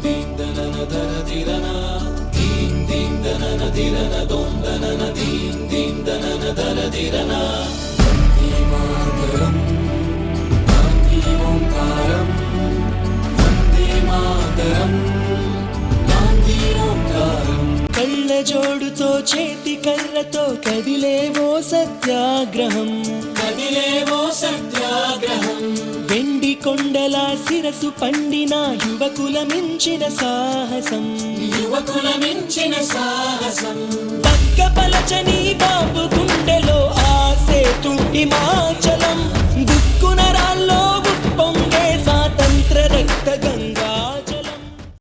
దీం దనన దర దిరన దీం దీం దనన దిరన దోం దనన దీం దీం దనన దర దిరన వందే మాతరం గాంధీ ఓంకారం వందే మాతరం గాంధీ ఓంకారం కళ్ళ జోడుతో చేతి కర్రతో కదిలేవో సత్యాగ్రహం వెండి కొండల శిరసు పండిన యువకుల మించిన సాహసం పక్క పలచని బాబు గుండెలో ఆసేతు హిమాచలం